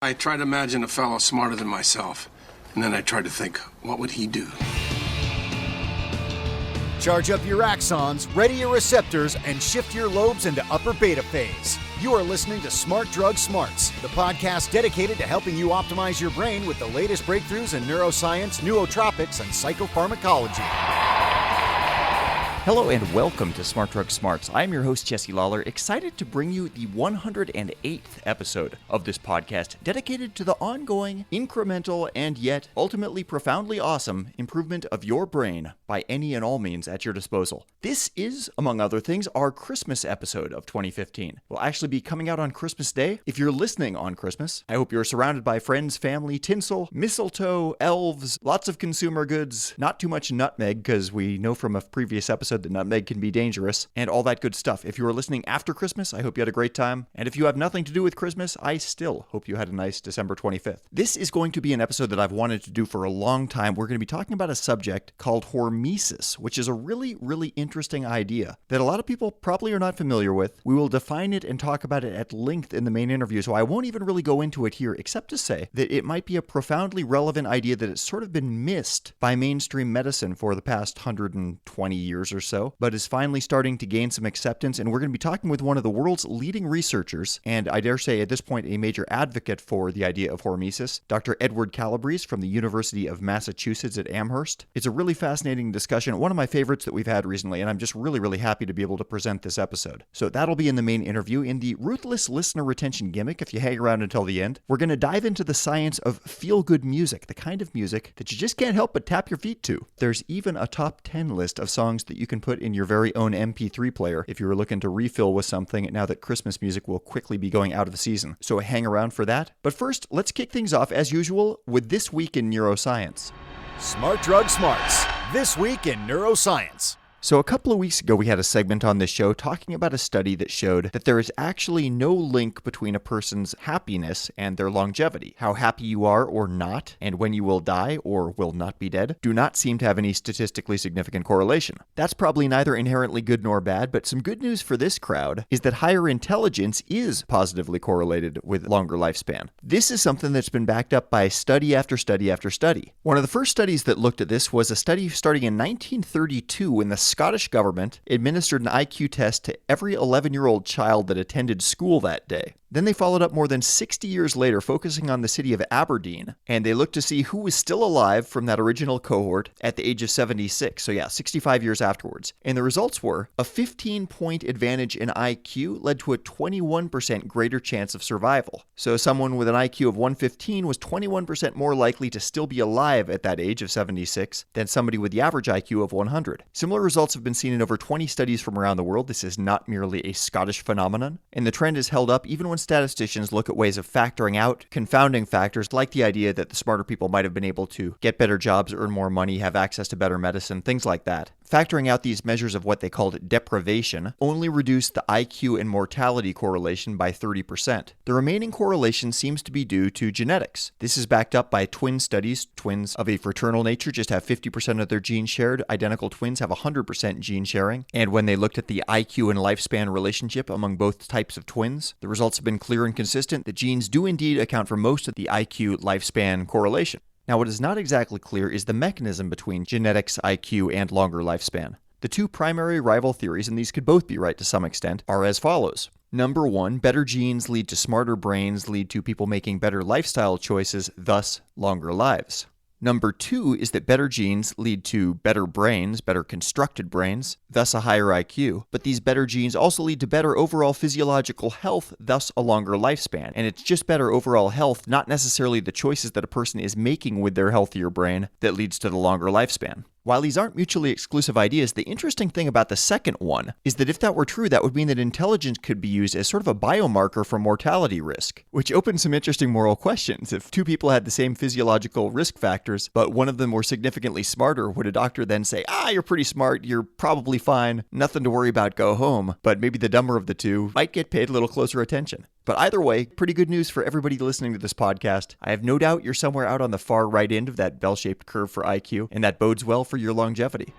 I try to imagine a fellow smarter than myself, and then I try to think, what would he do? Charge up your axons, ready your receptors, and shift your lobes into upper beta phase. You are listening to Smart Drug Smarts, the podcast dedicated to helping you optimize your brain with the latest breakthroughs in neuroscience, nootropics, and psychopharmacology. Hello and welcome to Smart Drug Smarts. I'm your host, Jesse Lawler, excited to bring you the 108th episode of this podcast dedicated to the ongoing, incremental, and yet ultimately profoundly awesome improvement of your brain by any and all means at your disposal. This is, among other things, our Christmas episode of 2015. We'll actually be coming out on Christmas Day. If you're listening on Christmas, I hope you're surrounded by friends, family, tinsel, mistletoe, elves, lots of consumer goods, not too much nutmeg, because we know from a previous episode that nutmeg can be dangerous, and all that good stuff. If you were listening after Christmas, I hope you had a great time. And if you have nothing to do with Christmas, I still hope you had a nice December 25th. This is going to be an episode that I've wanted to do for a long time. We're going to be talking about a subject called Hormesis, which is a really interesting idea that a lot of people probably are not familiar with. We will define it and talk about it at length in the main interview, so I won't even really go into it here, except to say that it might be a profoundly relevant idea that has sort of been missed by mainstream medicine for the past 120 years or so, but is finally starting to gain some acceptance. And we're going to be talking with one of the world's leading researchers, and I dare say at this point a major advocate for the idea of hormesis, Dr. Edward Calabrese from the University of Massachusetts at Amherst. It's a really fascinating discussion, one of my favorites that we've had recently, and I'm just really happy to be able to present this episode. So that'll be in the main interview. In the ruthless listener retention gimmick, if you hang around until the end, we're going to dive into the science of feel-good music, the kind of music that you just can't help but tap your feet to. There's even a top 10 list of songs that you can put in your very own MP3 player if you were looking to refill with something now that Christmas music will quickly be going out of season. So hang around for that. But first, let's kick things off as usual with This Week in Neuroscience. Smart Drug Smarts, This Week in Neuroscience. So a couple of weeks ago, we had a segment on this show talking about a study that showed that there is actually no link between a person's happiness and their longevity. How happy you are or not, and when you will die or will not be dead, do not seem to have any statistically significant correlation. That's probably neither inherently good nor bad, but some good news for this crowd is that higher intelligence is positively correlated with longer lifespan. This is something that's been backed up by study after study after study. One of the first studies that looked at this was a study starting in 1932 when the Scottish government administered an IQ test to every 11-year-old child that attended school that day. Then they followed up more than 60 years later, focusing on the city of Aberdeen, and they looked to see who was still alive from that original cohort at the age of 76. So 65 years afterwards. And the results were a 15-point advantage in IQ led to a 21% greater chance of survival. So someone with an IQ of 115 was 21% more likely to still be alive at that age of 76 than somebody with the average IQ of 100. Similar results have been seen in over 20 studies from around the world. This is not merely a Scottish phenomenon, and the trend is held up even when statisticians look at ways of factoring out confounding factors like the idea that the smarter people might have been able to get better jobs, earn more money, have access to better medicine, things like that. Factoring out these measures of what they called deprivation only reduced the IQ and mortality correlation by 30%. The remaining correlation seems to be due to genetics. This is backed up by twin studies. Twins of a fraternal nature just have 50% of their genes shared. Identical twins have 100% gene sharing. And when they looked at the IQ and lifespan relationship among both types of twins, the results have been clear and consistent that genes do indeed account for most of the IQ lifespan correlation. Now, what is not exactly clear is the mechanism between genetics, IQ, and longer lifespan. The two primary rival theories, and these could both be right to some extent, are as follows. Number one, better genes lead to smarter brains, lead to people making better lifestyle choices, thus longer lives. Number two is that better genes lead to better brains, better constructed brains, thus a higher IQ. But these better genes also lead to better overall physiological health, thus a longer lifespan. And it's just better overall health, not necessarily the choices that a person is making with their healthier brain, that leads to the longer lifespan. While these aren't mutually exclusive ideas, the interesting thing about the second one is that if that were true, that would mean that intelligence could be used as sort of a biomarker for mortality risk, which opens some interesting moral questions. If two people had the same physiological risk factors, but one of them were significantly smarter, would a doctor then say, you're pretty smart, you're probably fine, nothing to worry about, go home, but maybe the dumber of the two might get paid a little closer attention? But either way, pretty good news for everybody listening to this podcast. I have no doubt you're somewhere out on the far right end of that bell-shaped curve for IQ, and that bodes well for your longevity.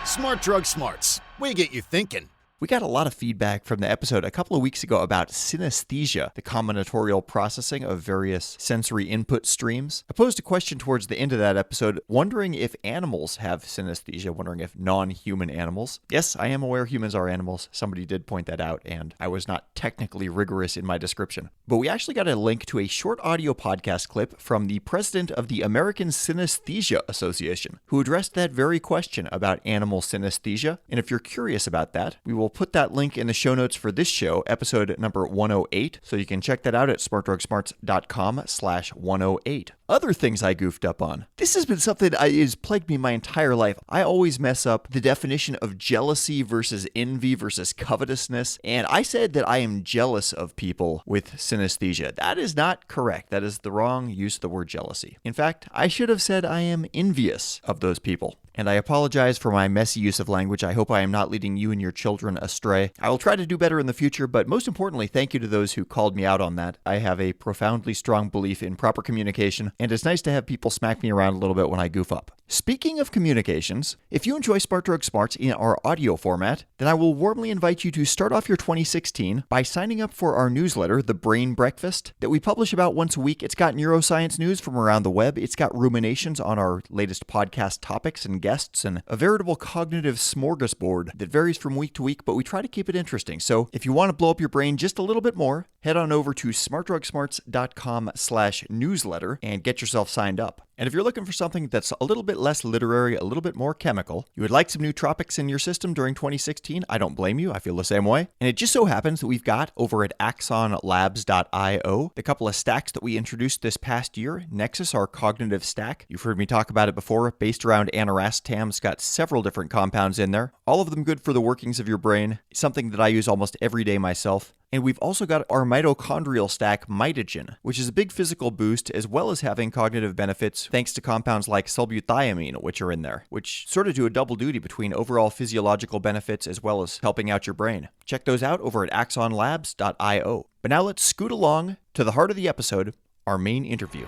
Smart Drug Smarts. We get you thinking. We got a lot of feedback from the episode a couple of weeks ago about synesthesia, the combinatorial processing of various sensory input streams. I posed a question towards the end of that episode, wondering if animals have synesthesia, wondering if non-human animals. Yes, I am aware humans are animals. Somebody did point that out, and I was not technically rigorous in my description. But we actually got a link to a short audio podcast clip from the president of the American Synesthesia Association, who addressed that very question about animal synesthesia. And if you're curious about that, we will put that link in the show notes for this show, episode number 108. So you can check that out at smartdrugsmarts.com/108. Other things I goofed up on. This has been something that has plagued me my entire life. I always mess up the definition of jealousy versus envy versus covetousness. And I said that I am jealous of people with synesthesia. That is not correct. That is the wrong use of the word jealousy. In fact, I should have said I am envious of those people. And I apologize for my messy use of language. I hope I am not leading you and your children astray. I will try to do better in the future, but most importantly, thank you to those who called me out on that. I have a profoundly strong belief in proper communication, and it's nice to have people smack me around a little bit when I goof up. Speaking of communications, if you enjoy Smart Drug Smarts in our audio format, then I will warmly invite you to start off your 2016 by signing up for our newsletter, The Brain Breakfast, that we publish about once a week. It's got neuroscience news from around the web. It's got ruminations on our latest podcast topics and guests, and a veritable cognitive smorgasbord that varies from week to week, but we try to keep it interesting. So if you want to blow up your brain just a little bit more, head on over to smartdrugsmarts.com/newsletter and get yourself signed up. And if you're looking for something that's a little bit less literary, a little bit more chemical, you would like some nootropics in your system during 2016, I don't blame you. I feel the same way. And it just so happens that we've got over at axonlabs.io the couple of stacks that we introduced this past year. Nexus, our cognitive stack. You've heard me talk about it before. Based around aniracetam. It's got several different compounds in there. All of them good for the workings of your brain. Something that I use almost every day myself. And we've also got our mitochondrial stack, mitogen, which is a big physical boost as well as having cognitive benefits thanks to compounds like sulbuthiamine, which are in there, which sort of do a double duty between overall physiological benefits as well as helping out your brain. Check those out over at axonlabs.io. But now let's scoot along to the heart of the episode, our main interview.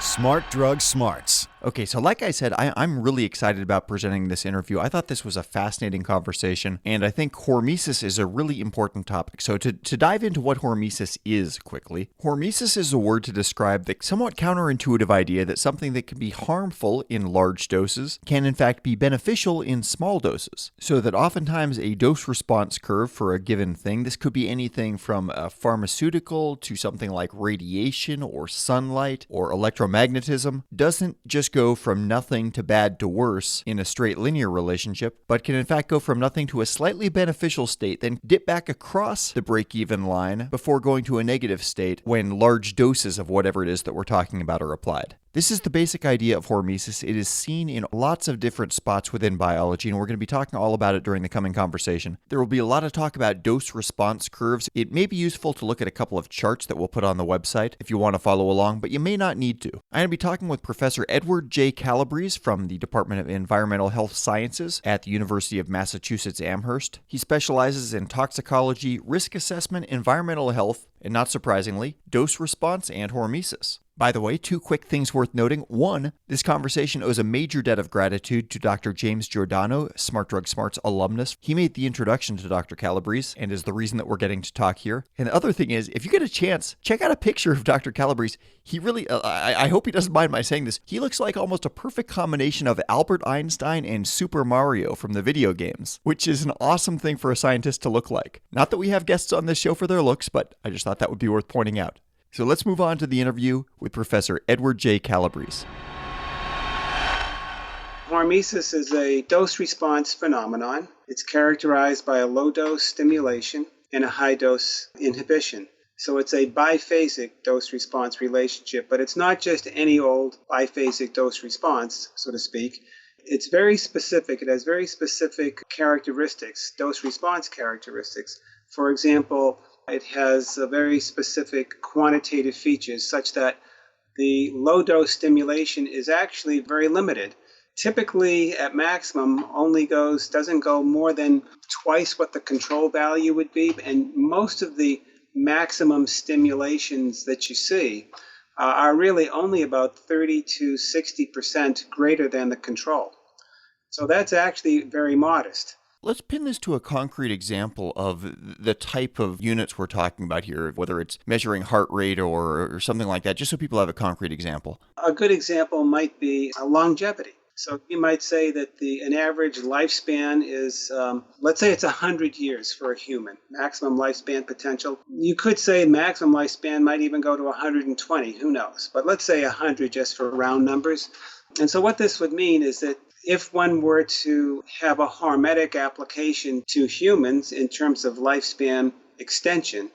Smart Drug Smarts. Okay, so like I said, I'm really excited about presenting this interview. I thought this was a fascinating conversation, and I think hormesis is a really important topic. So to dive into what hormesis is quickly, hormesis is a word to describe the somewhat counterintuitive idea that something that can be harmful in large doses can in fact be beneficial in small doses. So that oftentimes a dose-response curve for a given thing, this could be anything from a pharmaceutical to something like radiation or sunlight or electromagnetism, doesn't just go from nothing to bad to worse in a straight linear relationship, but can in fact go from nothing to a slightly beneficial state, then dip back across the break-even line before going to a negative state when large doses of whatever it is that we're talking about are applied. This is the basic idea of hormesis. It is seen in lots of different spots within biology, and we're going to be talking all about it during the coming conversation. There will be a lot of talk about dose-response curves. It may be useful to look at a couple of charts that we'll put on the website if you want to follow along, but you may not need to. I'm going to be talking with Professor Edward J. Calabrese from the Department of Environmental Health Sciences at the University of Massachusetts Amherst. He specializes in toxicology, risk assessment, environmental health, and not surprisingly, dose response and hormesis. By the way, two quick things worth noting. One, this conversation owes a major debt of gratitude to Dr. James Giordano, Smart Drug Smarts alumnus. He made the introduction to Dr. Calabrese and is the reason that we're getting to talk here. And the other thing is, if you get a chance, check out a picture of Dr. Calabrese. He really, I hope he doesn't mind my saying this, he looks like almost a perfect combination of Albert Einstein and Super Mario from the video games, which is an awesome thing for a scientist to look like. Not that we have guests on this show for their looks, but I just thought that would be worth pointing out. So let's move on to the interview with Professor Edward J. Calabrese. Hormesis is a dose-response phenomenon. It's characterized by a low-dose stimulation and a high-dose inhibition. So it's a biphasic dose-response relationship, but it's not just any old biphasic dose-response, so to speak. It's very specific. It has very specific characteristics, dose-response characteristics. For example, it has very specific quantitative features such that the low-dose stimulation is actually very limited. Typically, at maximum, doesn't go more than twice what the control value would be, and most of the maximum stimulations that you see are really only about 30 to 60% greater than the control. So that's actually very modest. Let's pin this to a concrete example of the type of units we're talking about here, whether it's measuring heart rate or something like that, just so people have a concrete example. A good example might be longevity. So you might say that an average lifespan is, let's say it's 100 years for a human, maximum lifespan potential. You could say maximum lifespan might even go to 120, who knows? But let's say 100 just for round numbers. And so what this would mean is that if one were to have a hormetic application to humans in terms of lifespan extension,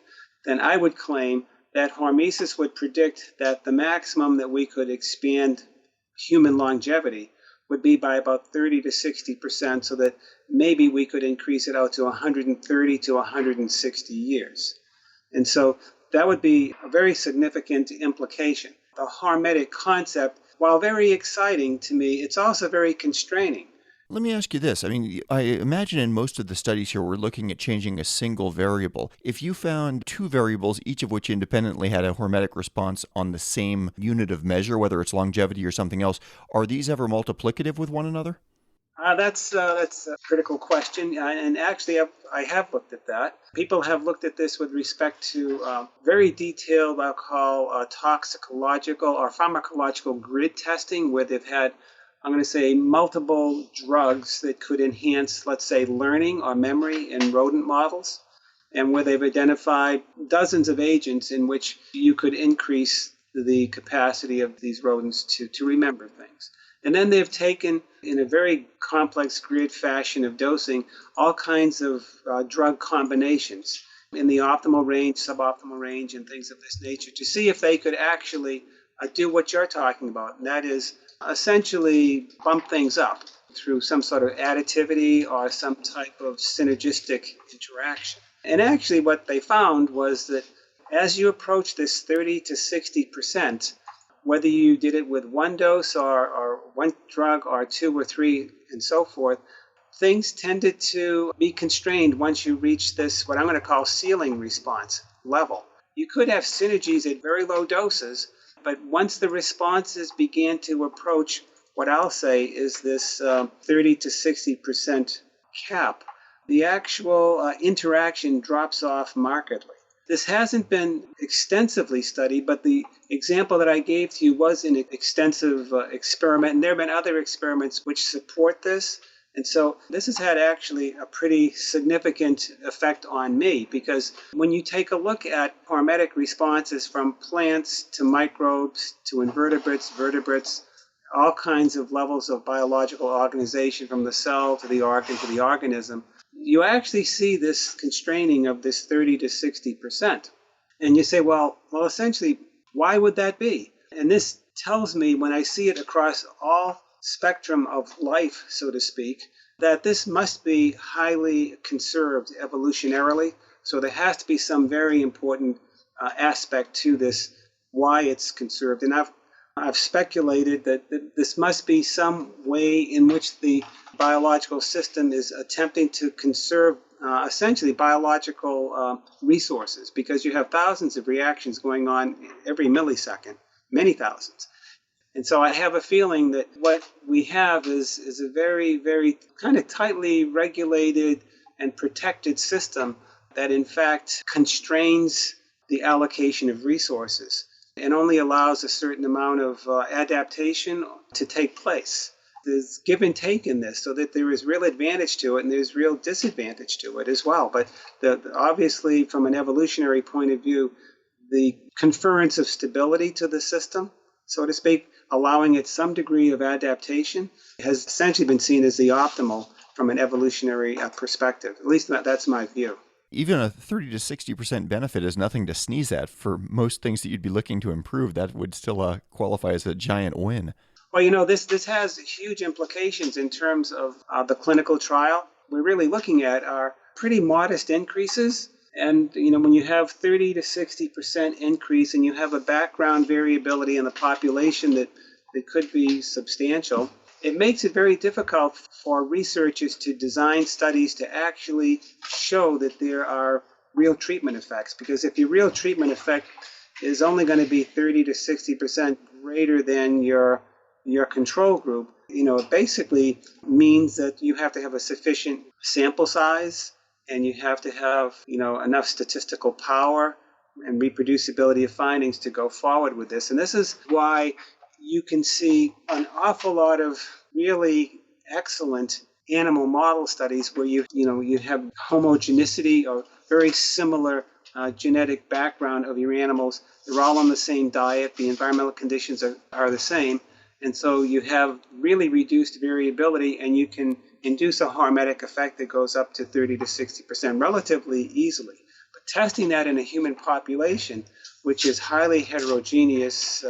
then I would claim that Hormesis would predict that the maximum that we could expand human longevity would be by about 30 to 60%, so that maybe we could increase it out to 130 to 160 years. And so that would be a very significant implication. The hormetic concept, while very exciting to me, it's also very constraining. Let me ask you this. I mean, I imagine in most of the studies here, we're looking at changing a single variable. If you found two variables, each of which independently had a hormetic response on the same unit of measure, whether it's longevity or something else, are these ever multiplicative with one another? That's a critical question, and actually I have looked at that. People have looked at this with respect to very detailed, I'll call toxicological or pharmacological grid testing, where they've had, I'm going to say, multiple drugs that could enhance, let's say, learning or memory in rodent models, and where they've identified dozens of agents in which you could increase the capacity of these rodents to remember things. And then they've taken, in a very complex grid fashion of dosing, all kinds of drug combinations in the optimal range, suboptimal range, and things of this nature to see if they could actually do what you're talking about, and that is essentially bump things up through some sort of additivity or some type of synergistic interaction. And actually what they found was that as you approach this 30 to 60%, whether you did it with one dose or one drug or two or three and so forth, things tended to be constrained once you reach this, what I'm going to call ceiling response level. You could have synergies at very low doses, but once the responses began to approach what I'll say is this 30 to 60% cap, the actual interaction drops off markedly. This hasn't been extensively studied, but the example that I gave to you was an extensive experiment, and there have been other experiments which support this. And so this has had actually a pretty significant effect on me, because when you take a look at hormetic responses from plants to microbes to invertebrates, vertebrates, all kinds of levels of biological organization from the cell to the organ to the organism, you actually see this constraining of this 30 to 60%. And you say, well, essentially, why would that be? And this tells me, when I see it across all spectrum of life, so to speak, that this must be highly conserved evolutionarily. So there has to be some very important aspect to this, why it's conserved. And I've speculated that this must be some way in which the biological system is attempting to conserve essentially biological resources, because you have thousands of reactions going on every millisecond, many thousands. And so I have a feeling that what we have is a very, very kind of tightly regulated and protected system that in fact constrains the allocation of resources and only allows a certain amount of adaptation to take place. There's give and take in this, so that there is real advantage to it and there's real disadvantage to it as well. But obviously, from an evolutionary point of view, the conference of stability to the system, so to speak, allowing it some degree of adaptation, has essentially been seen as the optimal from an evolutionary perspective. At least that's my view. Even a 30 to 60% benefit is nothing to sneeze at. For most things that you'd be looking to improve, that would still qualify as a giant win. Well, this has huge implications in terms of the clinical trial. We're really looking at are pretty modest increases. And, when you have 30 to 60% increase and you have a background variability in the population that could be substantial, it makes it very difficult for researchers to design studies to actually show that there are real treatment effects. Because if your real treatment effect is only going to be 30 to 60% greater than your control group, it basically means that you have to have a sufficient sample size, and you have to have, enough statistical power and reproducibility of findings to go forward with this. And this is why you can see an awful lot of really excellent animal model studies where you have homogeneity or very similar genetic background of your animals. They're all on the same diet. The environmental conditions are the same. And so you have really reduced variability, and you can induce a hormetic effect that goes up to 30 to 60% relatively easily. But testing that in a human population, which is highly heterogeneous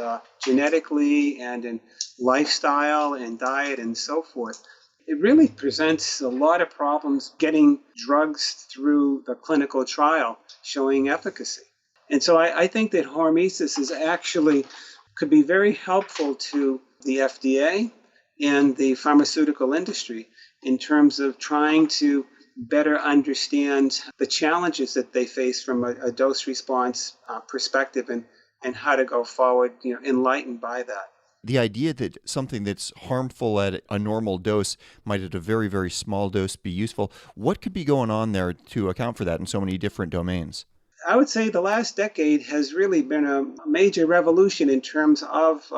genetically and in lifestyle and diet and so forth, it really presents a lot of problems getting drugs through the clinical trial showing efficacy. And so I think that Hormesis is actually could be very helpful to the FDA and the pharmaceutical industry in terms of trying to better understand the challenges that they face from a dose response perspective and how to go forward, enlightened by that. The idea that something that's harmful at a normal dose might at a very, very small dose be useful, what could be going on there to account for that in so many different domains? I would say the last decade has really been a major revolution in terms of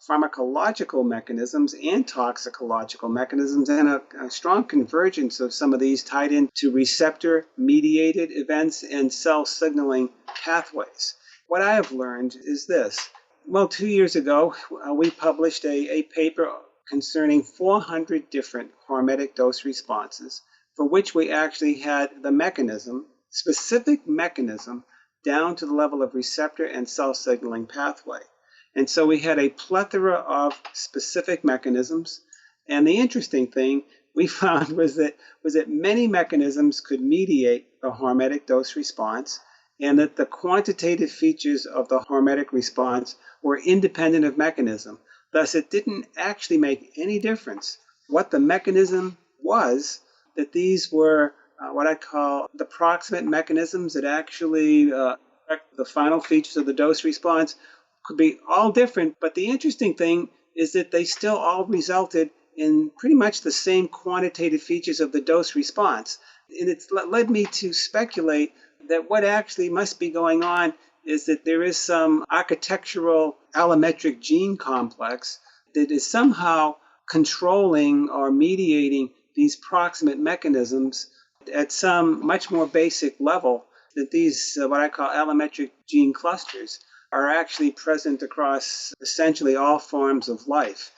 pharmacological mechanisms and toxicological mechanisms, and a strong convergence of some of these tied into receptor-mediated events and cell signaling pathways. What I have learned is this. Well, 2 years ago, we published a paper concerning 400 different hormetic dose responses for which we actually had the mechanism, specific mechanism, down to the level of receptor and cell signaling pathway. And so we had a plethora of specific mechanisms. And the interesting thing we found was that many mechanisms could mediate a hormetic dose response, and that the quantitative features of the hormetic response were independent of mechanism. Thus, it didn't actually make any difference what the mechanism was, that these were what I call the proximate mechanisms that actually affect the final features of the dose response could be all different. But the interesting thing is that they still all resulted in pretty much the same quantitative features of the dose response. And it's led me to speculate that what actually must be going on is that there is some architectural allometric gene complex that is somehow controlling or mediating these proximate mechanisms at some much more basic level, that these, what I call allometric gene clusters, are actually present across essentially all forms of life.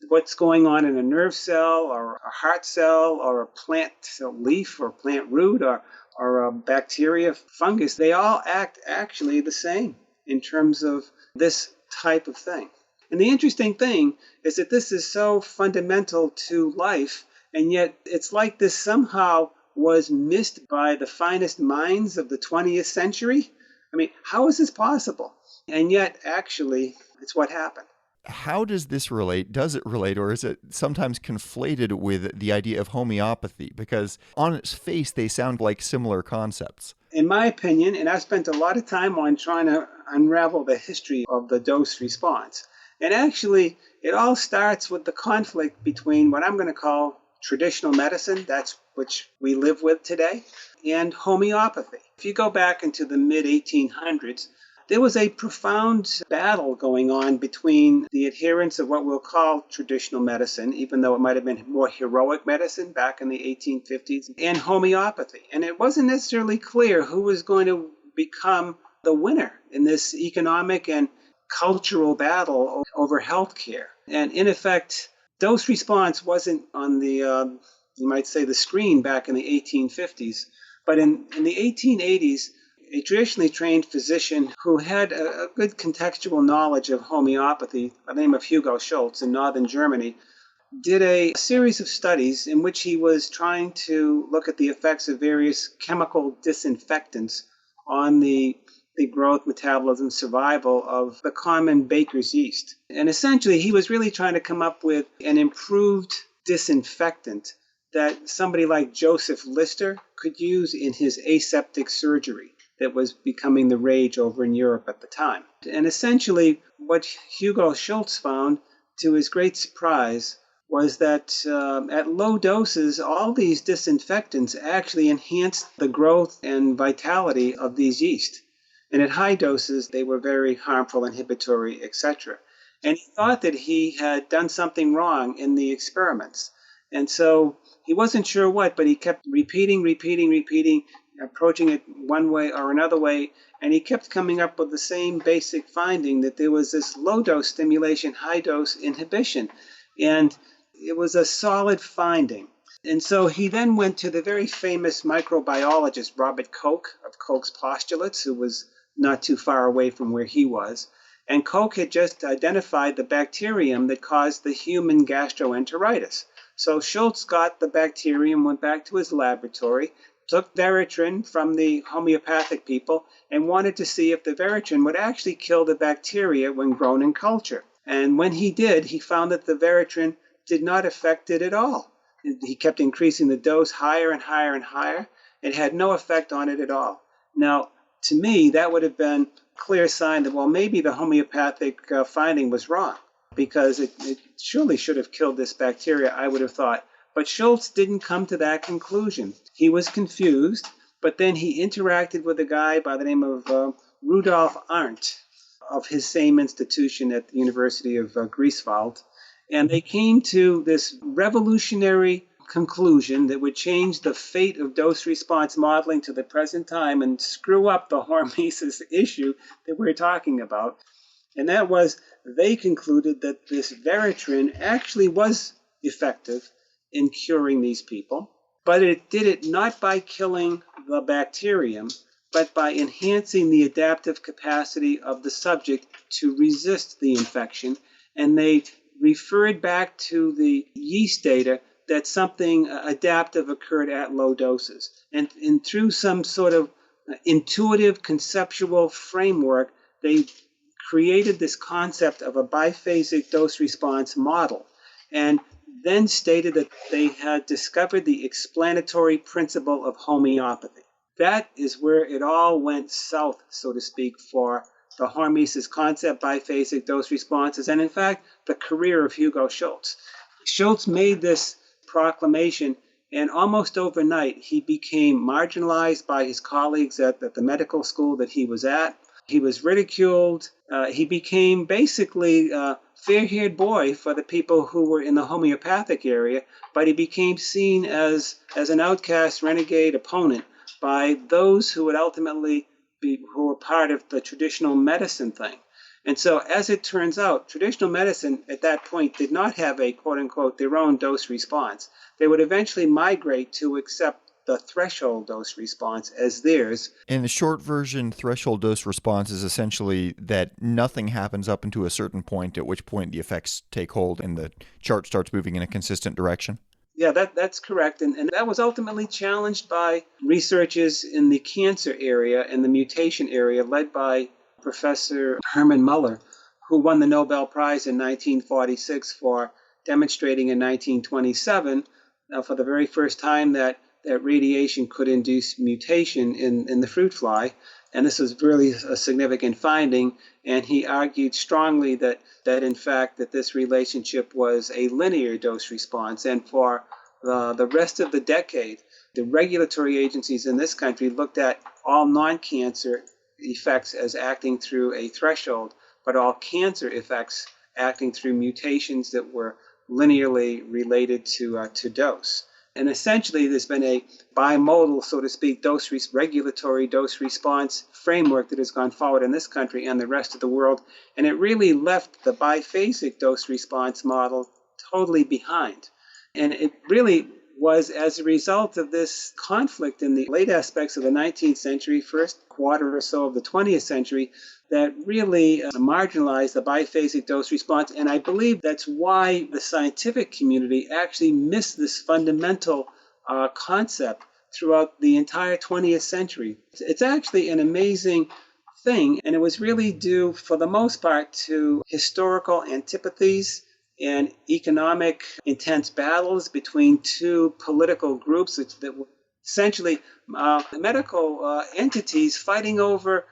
What's going on in a nerve cell or a heart cell or a plant leaf or plant root or a bacteria, fungus, they all act actually the same in terms of this type of thing. And the interesting thing is that this is so fundamental to life, and yet it's like this somehow was missed by the finest minds of the 20th century. I mean, how is this possible? And yet, actually, it's what happened. How does this relate? Does it relate, or is it sometimes conflated with the idea of homeopathy? Because on its face, they sound like similar concepts. In my opinion, and I've spent a lot of time on trying to unravel the history of the dose response. And actually, it all starts with the conflict between what I'm going to call traditional medicine, that's which we live with today, and homeopathy. If you go back into the mid-1800s, there was a profound battle going on between the adherents of what we'll call traditional medicine, even though it might have been more heroic medicine back in the 1850s, and homeopathy. And it wasn't necessarily clear who was going to become the winner in this economic and cultural battle over healthcare. And in effect, dose response wasn't on the, you might say, the screen back in the 1850s. But in the 1880s, a traditionally trained physician who had a good contextual knowledge of homeopathy by the name of Hugo Schultz in northern Germany did a series of studies in which he was trying to look at the effects of various chemical disinfectants on the growth, metabolism, survival of the common baker's yeast. And essentially, he was really trying to come up with an improved disinfectant that somebody like Joseph Lister could use in his aseptic surgery that was becoming the rage over in Europe at the time. And essentially, what Hugo Schultz found, to his great surprise, was that at low doses, all these disinfectants actually enhanced the growth and vitality of these yeast. And at high doses, they were very harmful, inhibitory, etc. And he thought that he had done something wrong in the experiments. And so he wasn't sure what, but he kept repeating, approaching it one way or another way. And he kept coming up with the same basic finding that there was this low dose stimulation, high dose inhibition. And it was a solid finding. And so he then went to the very famous microbiologist, Robert Koch, of Koch's postulates, who was not too far away from where he was. And Koch had just identified the bacterium that caused the human gastroenteritis. So Schultz got the bacterium, went back to his laboratory, took Veratrin from the homeopathic people, and wanted to see if the Veratrin would actually kill the bacteria when grown in culture. And when he did, he found that the Veratrin did not affect it at all. He kept increasing the dose higher and higher and higher. It had no effect on it at all. Now, to me, that would have been a clear sign that, well, maybe the homeopathic finding was wrong, because it surely should have killed this bacteria, I would have thought. But Schultz didn't come to that conclusion. He was confused, but then he interacted with a guy by the name of Rudolf Arndt of his same institution at the University of Greifswald. And they came to this revolutionary conclusion that would change the fate of dose-response modeling to the present time and screw up the hormesis issue that we're talking about. And that was, they concluded that this Veratrin actually was effective in curing these people, but it did it not by killing the bacterium, but by enhancing the adaptive capacity of the subject to resist the infection. And they referred back to the yeast data that something adaptive occurred at low doses. And through some sort of intuitive conceptual framework, they created this concept of a biphasic dose-response model, and then stated that they had discovered the explanatory principle of homeopathy. That is where it all went south, so to speak, for the Hormesis concept, biphasic dose responses, and in fact, the career of Hugo Schultz. Schultz made this proclamation, and almost overnight, he became marginalized by his colleagues at the medical school that he was at. He was ridiculed. He became basically a fair-haired boy for the people who were in the homeopathic area, but he became seen as an outcast, renegade opponent by those who would ultimately who were part of the traditional medicine thing. And so, as it turns out, traditional medicine at that point did not have a quote-unquote their own dose response. They would eventually migrate to accept the threshold dose response as theirs. In the short version, threshold dose response is essentially that nothing happens up into a certain point, at which point the effects take hold and the chart starts moving in a consistent direction. Yeah, that's correct. And that was ultimately challenged by researchers in the cancer area and the mutation area led by Professor Hermann Muller, who won the Nobel Prize in 1946 for demonstrating in 1927 for the very first time that radiation could induce mutation in the fruit fly. And this was really a significant finding. And he argued strongly that in fact, that this relationship was a linear dose response. And for the rest of the decade, the regulatory agencies in this country looked at all non-cancer effects as acting through a threshold, but all cancer effects acting through mutations that were linearly related to dose. And essentially, there's been a bimodal, so to speak, regulatory dose response framework that has gone forward in this country and the rest of the world. And it really left the biphasic dose response model totally behind. And it really was as a result of this conflict in the late aspects of the 19th century, first quarter or so of the 20th century, that really marginalized the biphasic dose response. And I believe that's why the scientific community actually missed this fundamental concept throughout the entire 20th century. It's actually an amazing thing, and it was really due, for the most part, to historical antipathies and economic intense battles between two political groups that were essentially medical entities fighting over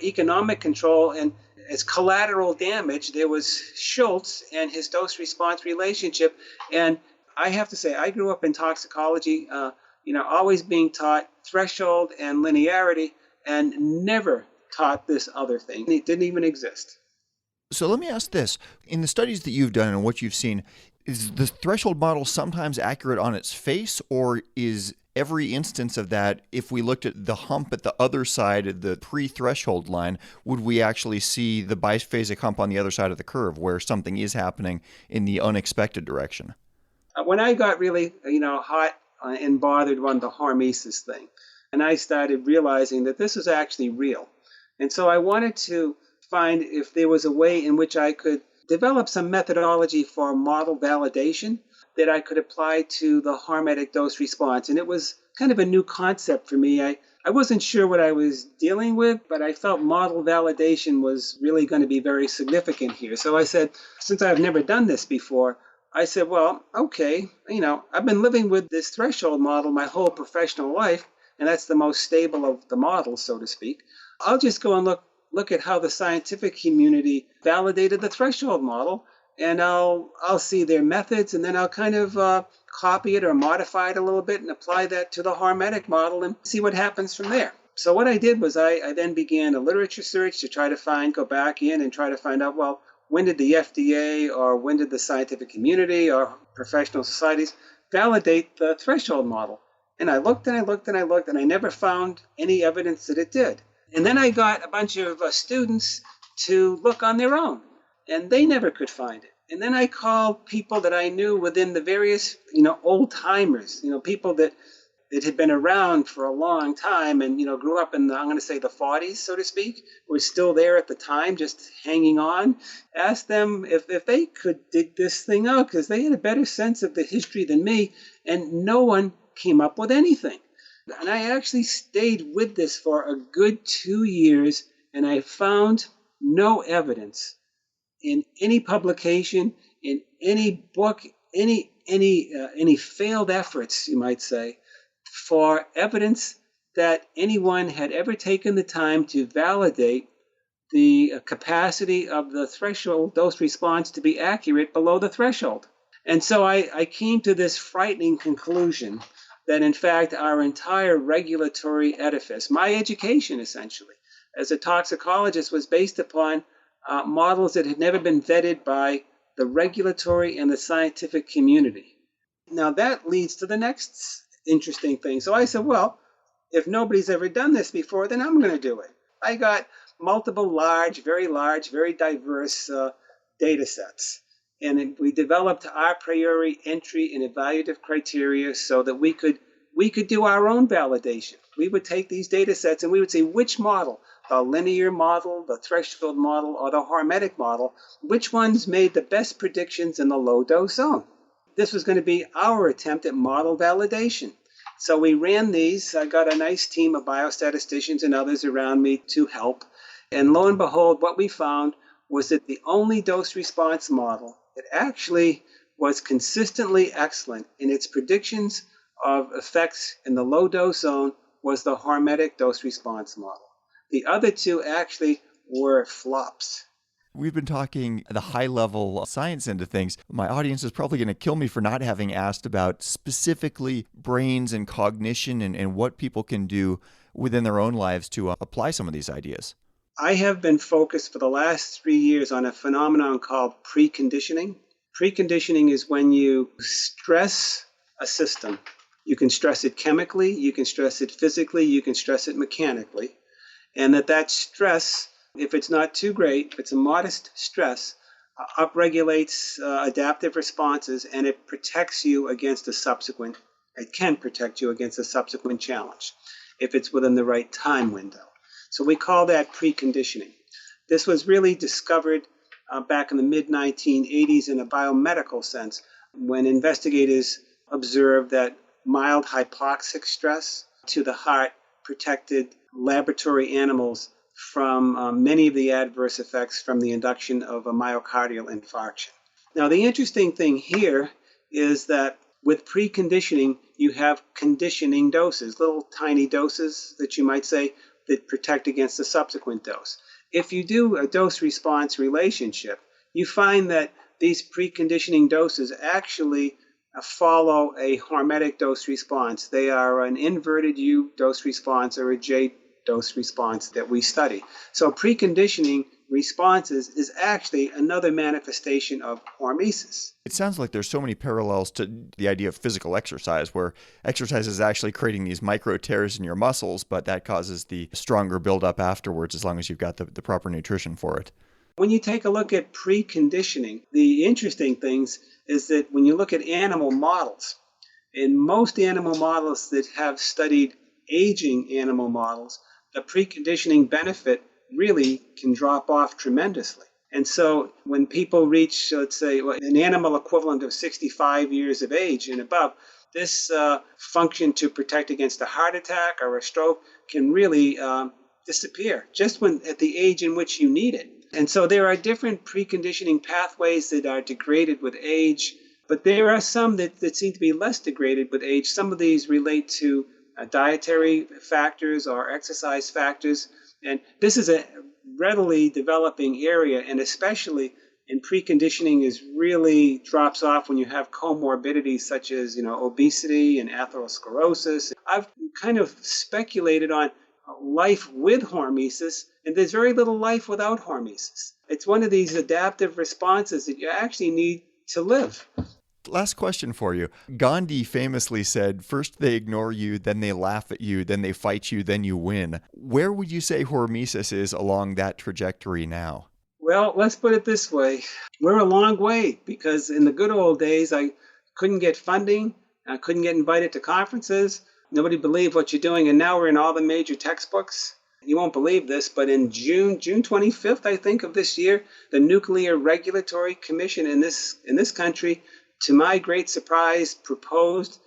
economic control. And as collateral damage, there was Schultz and his dose-response relationship. And I have to say, I grew up in toxicology, always being taught threshold and linearity, and never taught this other thing. It didn't even exist. So let me ask this. In the studies that you've done and what you've seen, is the threshold model sometimes accurate on its face, or is every instance of that, if we looked at the hump at the other side, the pre-threshold line, would we actually see the biphasic hump on the other side of the curve where something is happening in the unexpected direction? When I got really, hot and bothered on the Hormesis thing, and I started realizing that this was actually real. And so I wanted to find if there was a way in which I could develop some methodology for model validation that I could apply to the hormetic dose response. And it was kind of a new concept for me. I wasn't sure what I was dealing with, but I felt model validation was really going to be very significant here. So I said, since I've never done this before, I said, well, okay, I've been living with this threshold model my whole professional life, and that's the most stable of the models, so to speak. I'll just go and look at how the scientific community validated the threshold model, and I'll see their methods, and then I'll kind of copy it or modify it a little bit and apply that to the hormetic model and see what happens from there. So what I did was I then began a literature search to try to go back in and try to find out, well, when did the FDA or when did the scientific community or professional societies validate the threshold model? And I looked and I looked and I looked, and I never found any evidence that it did. And then I got a bunch of students to look on their own, and they never could find it. And then I called people that I knew within the various, old timers, people that had been around for a long time and, grew up in I'm going to say the 40s, so to speak, were still there at the time, just hanging on. Asked them if they could dig this thing out, because they had a better sense of the history than me, and no one came up with anything. And I actually stayed with this for a good 2 years, and I found no evidence in any publication, in any book, any failed efforts, you might say, for evidence that anyone had ever taken the time to validate the capacity of the threshold dose response to be accurate below the threshold. And so I came to this frightening conclusion that, in fact, our entire regulatory edifice, my education essentially as a toxicologist, was based upon models that had never been vetted by the regulatory and the scientific community. Now that leads to the next interesting thing. So I said, well, if nobody's ever done this before, then I'm going to do it. I got multiple large, very diverse data sets. And we developed a priori entry and evaluative criteria so that we could do our own validation. We would take these data sets and we would say which model, the linear model, the threshold model, or the hormetic model, which ones made the best predictions in the low dose zone. This was going to be our attempt at model validation. So we ran these. I got a nice team of biostatisticians and others around me to help. And lo and behold, what we found was that the only dose response model that actually was consistently excellent in its predictions of effects in the low dose zone was the hormetic dose response model. The other two actually were flops. We've been talking the high-level science end of things. My audience is probably going to kill me for not having asked about specifically brains and cognition and what people can do within their own lives to apply some of these ideas. I have been focused for the last 3 years on a phenomenon called preconditioning. Preconditioning is when you stress a system. You can stress it chemically, you can stress it physically, you can stress it mechanically. And that stress, if it's not too great, if it's a modest stress, upregulates adaptive responses, and it protects you against it can protect you against a subsequent challenge if it's within the right time window. So we call that preconditioning. This was really discovered back in the mid-1980s in a biomedical sense, when investigators observed that mild hypoxic stress to the heart protected laboratory animals from many of the adverse effects from the induction of a myocardial infarction. Now, the interesting thing here is that with preconditioning, you have conditioning doses, little tiny doses that you might say that protect against the subsequent dose. if you do a dose-response relationship, you find that these preconditioning doses actually follow a hormetic dose response. They are an inverted U dose response or a J dose response that we study. So preconditioning responses is actually another manifestation of hormesis. It sounds like there's so many parallels to the idea of physical exercise, where exercise is actually creating these micro tears in your muscles, but that causes the stronger buildup afterwards as long as you've got the proper nutrition for it. When you take a look at preconditioning, the interesting things is that when you look at animal models, in most animal models that have studied aging animal models, the preconditioning benefit really can drop off tremendously. And so when people reach, let's say, an animal equivalent of 65 years of age and above, this function to protect against a heart attack or a stroke can really disappear just at the age in which you need it. And so there are different preconditioning pathways that are degraded with age, but there are some that seem to be less degraded with age. Some of these relate to dietary factors or exercise factors. And this is a readily developing area, and especially in preconditioning is really drops off when you have comorbidities such as, obesity and atherosclerosis. I've kind of speculated on life with hormesis, and there's very little life without hormesis. It's one of these adaptive responses that you actually need to live. Last question for you. Gandhi famously said, first they ignore you, then they laugh at you, then they fight you, then you win. Where would you say hormesis is along that trajectory now? Well, let's put it this way. We're a long way, because in the good old days, I couldn't get funding. I couldn't get invited to conferences. Nobody believed what you're doing, and now we're in all the major textbooks. You won't believe this, but in June 25th, I think, of this year, the Nuclear Regulatory Commission in this country, to my great surprise, proposed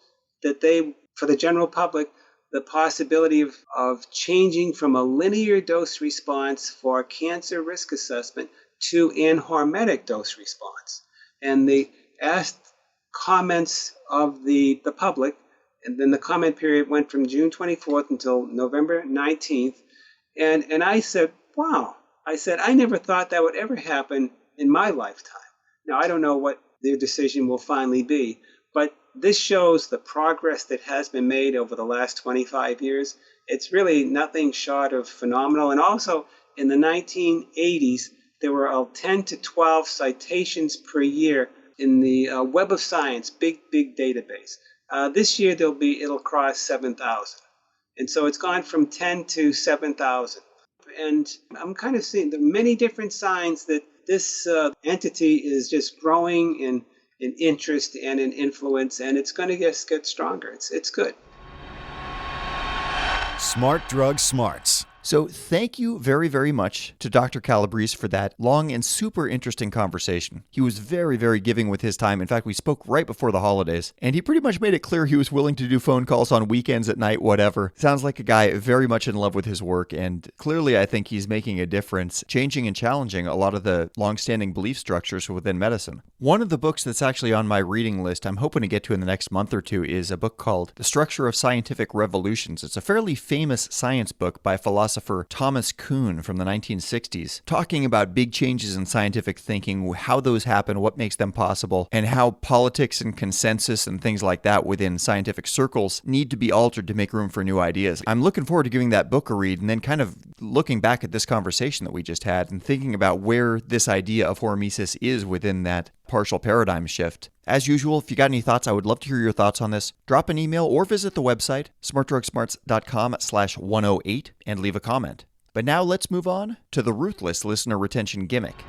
that they, for the general public, the possibility of changing from a linear dose response for cancer risk assessment to an hormetic dose response. And they asked comments of the public, and then the comment period went from June 24th until November 19th. And I said, wow. I said, I never thought that would ever happen in my lifetime. Now, I don't know what their decision will finally be, but this shows the progress that has been made over the last 25 years. It's really nothing short of phenomenal. And also, in the 1980s, there were 10 to 12 citations per year in the Web of Science, big database. This year, it'll cross 7,000. And so it's gone from 10 to 7,000. And I'm kind of seeing the many different signs that this entity is just growing in interest and in influence, and it's going to just get stronger. It's good. Smart Drug Smarts. So thank you very, very much to Dr. Calabrese for that long and super interesting conversation. He was very, very giving with his time. In fact, we spoke right before the holidays, and he pretty much made it clear he was willing to do phone calls on weekends, at night, whatever. Sounds like a guy very much in love with his work, and clearly I think he's making a difference, changing and challenging a lot of the long-standing belief structures within medicine. One of the books that's actually on my reading list, I'm hoping to get to in the next month or two, is a book called The Structure of Scientific Revolutions. It's a fairly famous science book by philosopher Thomas Kuhn from the 1960s, talking about big changes in scientific thinking, how those happen, what makes them possible, and how politics and consensus and things like that within scientific circles need to be altered to make room for new ideas. I'm looking forward to giving that book a read and then kind of looking back at this conversation that we just had and thinking about where this idea of hormesis is within that partial paradigm shift. As usual, if you got any thoughts, I would love to hear your thoughts on this. Drop an email or visit the website, smartdrugsmarts.com/108, and leave a comment. But now let's move on to the ruthless listener retention gimmick.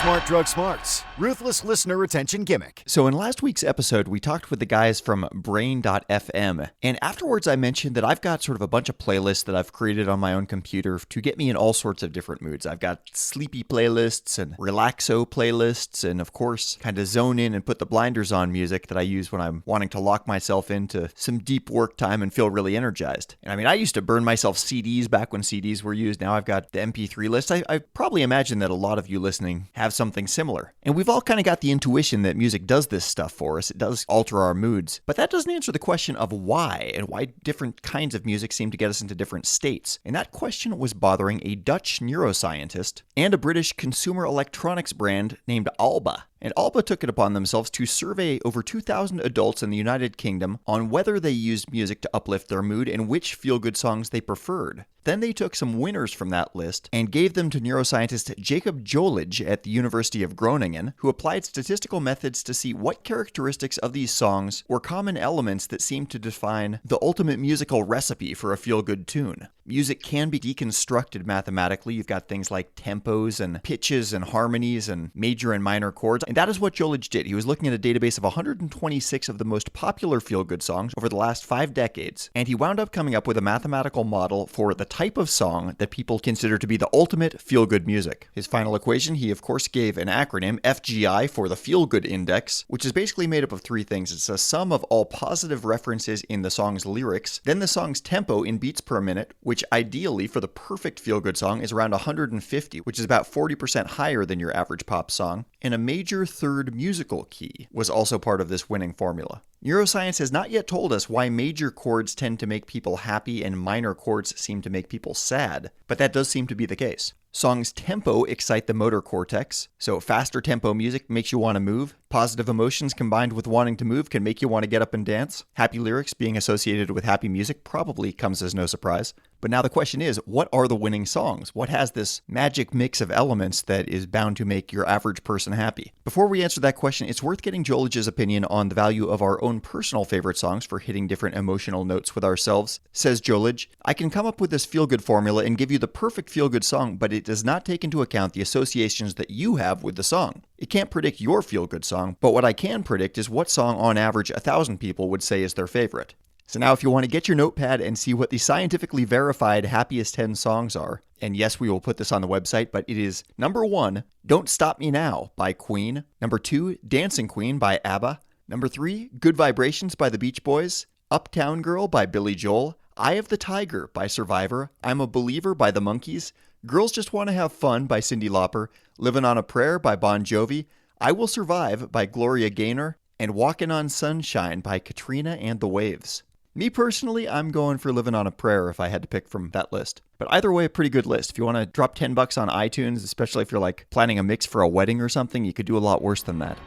Smart Drug Smarts, ruthless listener retention gimmick. So in last week's episode, we talked with the guys from brain.fm, and afterwards I mentioned that I've got sort of a bunch of playlists that I've created on my own computer to get me in all sorts of different moods. I've got sleepy playlists and relaxo playlists, and of course, kind of zone in and put the blinders on music that I use when I'm wanting to lock myself into some deep work time and feel really energized. And I mean, I used to burn myself CDs back when CDs were used. Now I've got the MP3 list. I probably imagine that a lot of you listening have have something similar. And we've all kind of got the intuition that music does this stuff for us. It does alter our moods. But that doesn't answer the question of why and why different kinds of music seem to get us into different states. And that question was bothering a Dutch neuroscientist and a British consumer electronics brand named Alba. And Alba took it upon themselves to survey over 2,000 adults in the United Kingdom on whether they used music to uplift their mood and which feel-good songs they preferred. Then they took some winners from that list and gave them to neuroscientist Jacob Jolich at the University of Groningen, who applied statistical methods to see what characteristics of these songs were common elements that seemed to define the ultimate musical recipe for a feel-good tune. Music can be deconstructed mathematically. You've got things like tempos and pitches and harmonies and major and minor chords. And that is what Jolich did. He was looking at a database of 126 of the most popular feel-good songs over the last 5 decades. And he wound up coming up with a mathematical model for the type of song that people consider to be the ultimate feel-good music. His final equation, he of course gave an acronym, FGI, for the feel-good index, which is basically made up of 3 things. It's a sum of all positive references in the song's lyrics, then the song's tempo in beats per minute, which ideally for the perfect feel-good song is around 150, which is about 40% higher than your average pop song, and a major third musical key was also part of this winning formula. Neuroscience has not yet told us why major chords tend to make people happy and minor chords seem to make people sad, but that does seem to be the case. Songs' tempo excite the motor cortex, so faster tempo music makes you want to move. Positive emotions combined with wanting to move can make you want to get up and dance. Happy lyrics being associated with happy music probably comes as no surprise. But now the question is, what are the winning songs? What has this magic mix of elements that is bound to make your average person happy? Before we answer that question, it's worth getting Jolich's opinion on the value of our own personal favorite songs for hitting different emotional notes with ourselves. Says Jolich, I can come up with this feel-good formula and give you the perfect feel-good song, but it does not take into account the associations that you have with the song. It can't predict your feel-good song, but what I can predict is what song on average 1,000 people would say is their favorite. So now if you want to get your notepad and see what the scientifically verified happiest 10 songs are, and yes, we will put this on the website, but it is number 1, Don't Stop Me Now by Queen, number 2, Dancing Queen by ABBA, number 3, Good Vibrations by the Beach Boys, Uptown Girl by Billy Joel, Eye of the Tiger by Survivor, I'm a Believer by the Monkees, Girls Just Want to Have Fun by Cyndi Lauper, Livin' on a Prayer by Bon Jovi, I Will Survive by Gloria Gaynor, and Walkin' on Sunshine by Katrina and the Waves. Me personally, I'm going for Livin' on a Prayer if I had to pick from that list. But either way, a pretty good list. If you want to drop $10 on iTunes, especially if you're like planning a mix for a wedding or something, you could do a lot worse than that.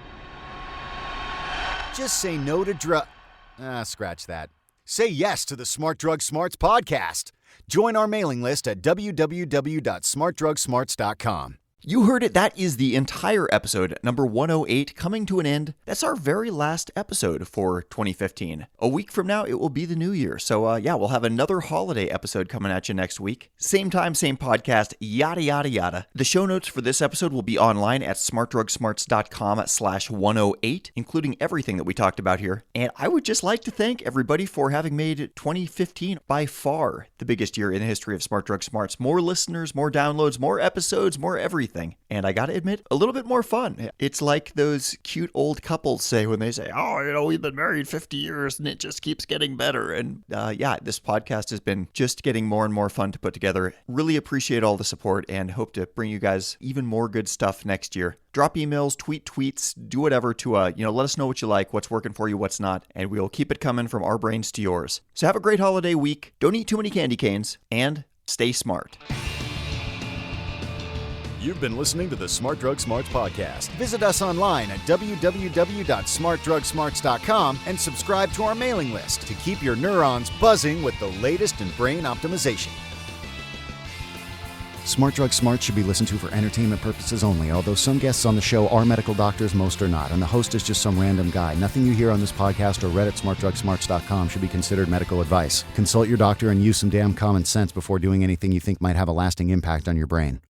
Just say no to scratch that. Say yes to the Smart Drug Smarts podcast. Join our mailing list at www.smartdrugsmarts.com. You heard it. That is the entire episode, number 108, coming to an end. That's our very last episode for 2015. A week from now, it will be the new year. So, we'll have another holiday episode coming at you next week. Same time, same podcast, yada, yada, yada. The show notes for this episode will be online at smartdrugsmarts.com/108, including everything that we talked about here. And I would just like to thank everybody for having made 2015 by far the biggest year in the history of Smart Drug Smarts. More listeners, more downloads, more episodes, more everything. And I gotta admit, a little bit more fun. It's like those cute old couples say when they say, we've been married 50 years and it just keeps getting better. And this podcast has been just getting more and more fun to put together. Really appreciate all the support and hope to bring you guys even more good stuff next year. Drop emails, tweet tweets, do whatever to, let us know what you like, what's working for you, what's not, and we'll keep it coming from our brains to yours. So have a great holiday week. Don't eat too many candy canes and stay smart. You've been listening to the Smart Drug Smarts podcast. Visit us online at www.smartdrugsmarts.com and subscribe to our mailing list to keep your neurons buzzing with the latest in brain optimization. Smart Drug Smarts should be listened to for entertainment purposes only, although some guests on the show are medical doctors, most are not, and the host is just some random guy. Nothing you hear on this podcast or read at smartdrugsmarts.com should be considered medical advice. Consult your doctor and use some damn common sense before doing anything you think might have a lasting impact on your brain.